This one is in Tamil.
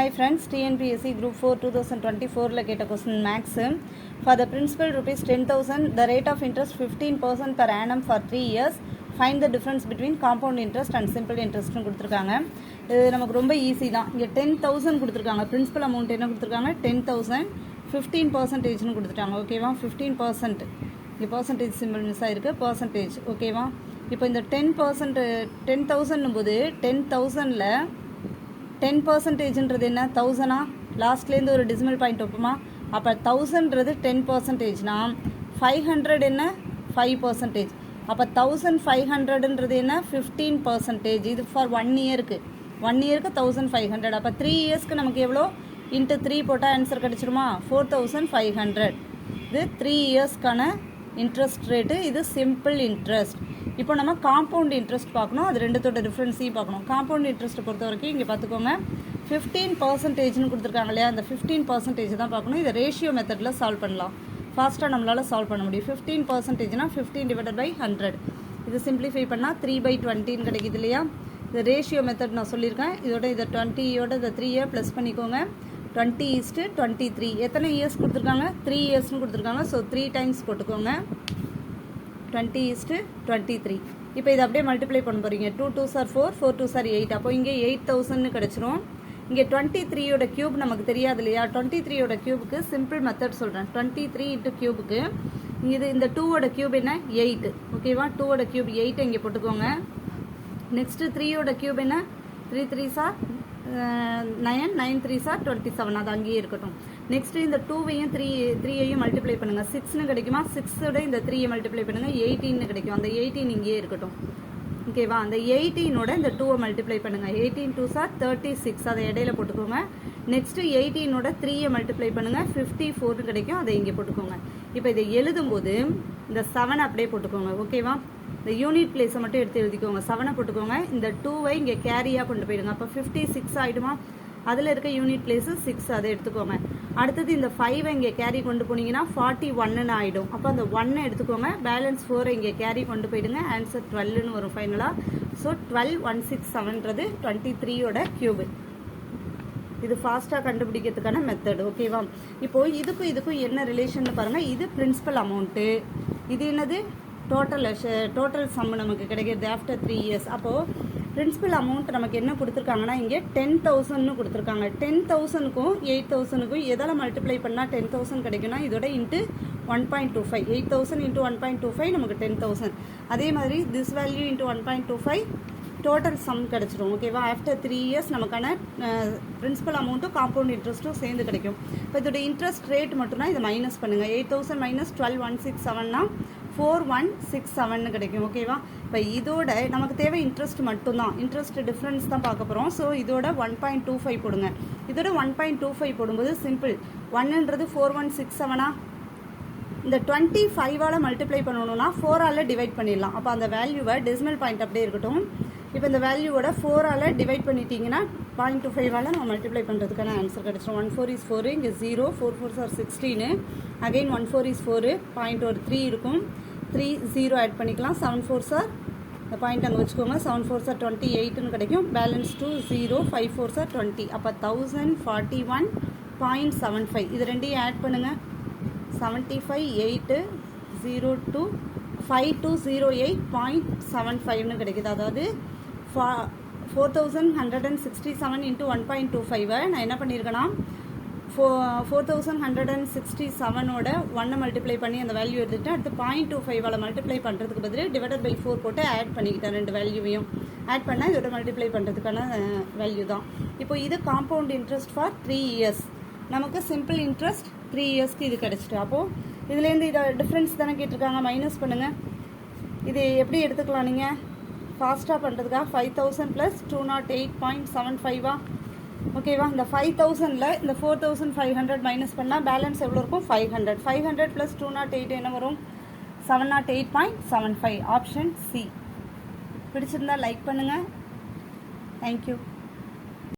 Hi friends, TNPSC Group 4 2024 la keta question max. For the principal rupees 10,000, the rate of interest 15% per annum for 3 years. Find the difference between compound interest and simple interest னு கொடுத்திருக்காங்க. இது நமக்கு ரொம்ப ஈஸி தான். இங்க 10,000 கொடுத்திருக்காங்க. பிரின்சிபல் அமௌண்ட் என்ன கொடுத்திருக்காங்க? 10,000 15% னு கொடுத்துட்டாங்க. ஓகேவா? 15%. இங்க percentage symbol மிஸ் ஆயிருக்கு. percentage. ஓகேவா? இப்போ இந்த 10% 10,000 போது 10,000ல 10%ன்றது என்ன? 1000ஆ? லாஸ்ட்லேருந்து ஒரு டெசிமல் பாயிண்ட் வைப்போமா? அப்போ 1000ன்றது 10%னா 500 என்ன? 5%. அப்போ 1500ன்றது என்ன? 15%. இது ஃபார் 1 இயருக்கு. 1 இயருக்கு 1500. அப்போ 3 இயர்ஸ்க்கு நமக்கு எவ்வளோ? இன்ட்டு 3 போட்டால் ஆன்சர் கிடச்சிருமா? 4500. இது 3 இயர்ஸ்க்கான இன்ட்ரெஸ்ட் ரேட்டு. இது சிம்பிள் இன்ட்ரெஸ்ட். இப்போ நம்ம காம்பவுண்ட் இன்ட்ரெஸ்ட் பார்க்கணும். அது ரெண்டுத்தோட டிஃப்ரென்ஸையும் பார்க்கணும். காம்பவுண்ட் இன்ட்ரெஸ்ட்டை பொறுத்த வரைக்கும் இங்கே பார்த்துக்கோங்க 15%னு கொடுத்துருக்காங்க இல்லையா? அந்த 15% தான் பார்க்கணும். இதை ரேஷியோ மெத்தடில் சால்வ் பண்ணலாம். ஃபாஸ்ட்டாக நம்மளால் சால்வ் பண்ண முடியும். 15%னா 15 டிவைடட் பை 100. இது சிம்பிளிஃபை பண்ணால் 3/20ன்னு கிடைக்குது இல்லையா? இது ரேஷியோ மெத்தட் நான் சொல்லியிருக்கேன். இதோட இதை 20யோட இந்த 3 ப்ளஸ் பண்ணிக்கோங்க. 20:23. எத்தனை இயர்ஸ் கொடுத்துருக்காங்க? 3 இயர்ஸ்னு கொடுத்துருக்காங்க. ஸோ 3 டைம்ஸ் போட்டுக்கோங்க. 20:23. இப்போ இதை அப்படியே மல்டிப்ளை பண்ண போகிறீங்க. 2 2s are 4, 4 2s are 8. அப்போ இங்கே 8000ன்னு கிடச்சிரும். இங்கே 23யோட கியூப் நமக்கு தெரியாது இல்லையா? 23யோட கியூபுக்கு சிம்பிள் மெத்தட் சொல்கிறேன். 23 இன்ட்டு கியூபுக்கு இது இந்த 2வோட கியூப் என்ன? 8. ஓகேவா? 2வோட கியூப் 8 இங்கே போட்டுக்கோங்க. நெக்ஸ்ட்டு 3யோட கியூப் என்ன? 3 3s are 9, 9 3s are 27. அது அங்கேயே இருக்கட்டும். நெக்ஸ்ட்டு இந்த 2வையும் 3ஐயும் மல்டிப்ளை பண்ணுங்கள். 6ன்னு கிடைக்குமா? 6ஓட இந்த 3ஐ மல்டிப்ளை பண்ணுங்கள். 18ன்னு கிடைக்கும். அந்த 18 இங்கேயே இருக்கட்டும். ஓகேவா? அந்த 18ஓட இந்த 2ஐ மல்டிப்ளை பண்ணுங்கள். 18 2s are 36. அதை இடையில போட்டுக்கோங்க. நெக்ஸ்ட்டு 18ஓட 3ஐ மல்டிப்ளை பண்ணுங்கள். 54ன்னு கிடைக்கும். அதை இங்கே போட்டுக்கோங்க. இப்போ இதை எழுதும்போது இந்த 7 அப்படியே போட்டுக்கோங்க. ஓகேவா? இந்த யூனிட் பிளேஸை மட்டும் எடுத்து எழுதிக்கோங்க. 7 போட்டுக்கோங்க. இந்த 2வை இங்கே கேரியாக கொண்டு போயிடுங்க. அப்போ 56 ஆகிடுமா? அதில் இருக்க யூனிட் பிளேஸு 6. அதை எடுத்துக்கோங்க. அடுத்தது இந்த 5ஐ இங்கே கேரி கொண்டு போனீங்கன்னா 41ன்னு ஆகிடும். அப்போ அந்த 1 எடுத்துக்கோங்க. பேலன்ஸ் 4ஐ இங்கே கேரி கொண்டு போயிடுங்க. ஆன்சர் 12ன்னு வரும் ஃபைனலாக. ஸோ 12167ன்றது 23யோட கியூபு. இது ஃபாஸ்ட்டாக கண்டுபிடிக்கிறதுக்கான மெத்தட். ஓகேவா? இப்போது இதுக்கும் என்ன ரிலேஷன் பாருங்கள். இது பிரின்சிபல் அமௌண்ட்டு. இது என்னது? டோட்டல் சம் நமக்கு கிடைக்கிறது ஆஃப்டர் 3 இயர்ஸ். அப்போது பிரின்சிபல் அமௌண்ட் நமக்கு என்ன கொடுத்துருக்காங்கன்னா இங்கே 10,000ன்னு கொடுத்துருக்காங்க. 10,000க்கும் 8,000க்கும் எதால் மல்டிப்ளை பண்ணால் 10,000 கிடைக்குன்னா இதோட இன்ட்டு 1.25. 8,000 இன்ட்டு 1.25 நமக்கு 10,000. அதே மாதிரி this value into 1.25 total some கிடச்சிடும். ஓகேவா? ஆஃப்டர் 3 இயர்ஸ் நமக்கான பிரின்சிபல் அமௌண்ட்டும் காம்பவுண்ட் இன்ட்ரெஸ்ட்டும் சேர்ந்து கிடைக்கும். இப்போ இதோட இன்ட்ரெஸ்ட் ரேட் மட்டும்னா இதை மைனஸ் பண்ணுங்கள். 8,000 மைனஸ் 12,167னா 4167ன்னு கிடைக்கும். ஓகேவா? இப்போ இதோட நமக்கு தேவை இன்ட்ரெஸ்ட் மட்டும்தான். இன்ட்ரெஸ்ட் டிஃப்ரென்ஸ் தான் பார்க்க போகிறோம். ஸோ இதோட 1.25 போடுங்க. இதோட 1.25 போடும்போது சிம்பிள். 1ன்றது 4167ஆ? இந்த 25ஆல் மல்டிப்ளை பண்ணணும்னா 4ஆல் டிவைட் பண்ணிடலாம். அப்போ அந்த வேல்யூவை டெசிமல் பாயிண்ட் அப்படியே இருக்கட்டும். இப்போ இந்த வேல்யூவோட 4ஆல் டிவைட் பண்ணிட்டீங்கன்னா 0.25ஆல் நம்ம மல்டிப்ளை பண்ணுறதுக்கான ஆன்சர் கிடச்சிடும். 1 4 is 4. இங்கே 0 4 4s are 16. Again 1 4 is 4. Point ஒரு 3 இருக்கும். 3 0 ஆட் பண்ணிக்கலாம். 7 4s are இந்த பாயிண்ட் அங்கே வச்சுக்கோங்க. 7 4s are 28ன்னு கிடைக்கும். Balance 2 0 5 4s are 20. அப்போ 1041.75. இது ரெண்டையும் ஆட் பண்ணுங்கள். 75 8 0 2 5208.75ன்னு கிடைக்குது. அதாவது 4167 இன்ட்டு 1.25 நான் என்ன பண்ணியிருக்கேன்னா 4167ஓட 1 மல்டிப்ளை பண்ணி அந்த வேல்யூ எடுத்துகிட்டு அடுத்து 0.25ஆல் மல்டிப்ளை பண்ணுறதுக்கு பதில் டிவைடட் பை 4 போட்டு ஆட் பண்ணிக்கிட்டேன். ரெண்டு வேல்யூவையும் ஆட் பண்ணால் இதோட மல்டிப்ளை பண்ணுறதுக்கான வேல்யூ தான். இப்போ இது காம்பவுண்ட் இன்ட்ரெஸ்ட் ஃபார் 3 இயர்ஸ். நமக்கு சிம்பிள் இன்ட்ரெஸ்ட் 3 இயர்ஸ்க்கு இது கிடச்சிட்டு. அப்போது இதுலேருந்து இதை டிஃப்ரென்ஸ் தானே கேட்டிருக்காங்க. மைனஸ் பண்ணுங்கள். இது எப்படி எடுத்துக்கலாம் நீங்கள்? ஃபாஸ்ட்டாக பண்ணுறதுக்காக 5000 ப்ளஸ் 208.75. ஓகேவா? இந்த 5000ல் இந்த 4500 மைனஸ் பண்ணால் பேலன்ஸ் எவ்வளோ இருக்கும்? 500. 500 ப்ளஸ் 208 என்ன வரும்? 708.75. Option C. பிடிச்சிருந்தா லைக் பண்ணுங்கள். தேங்க்யூ.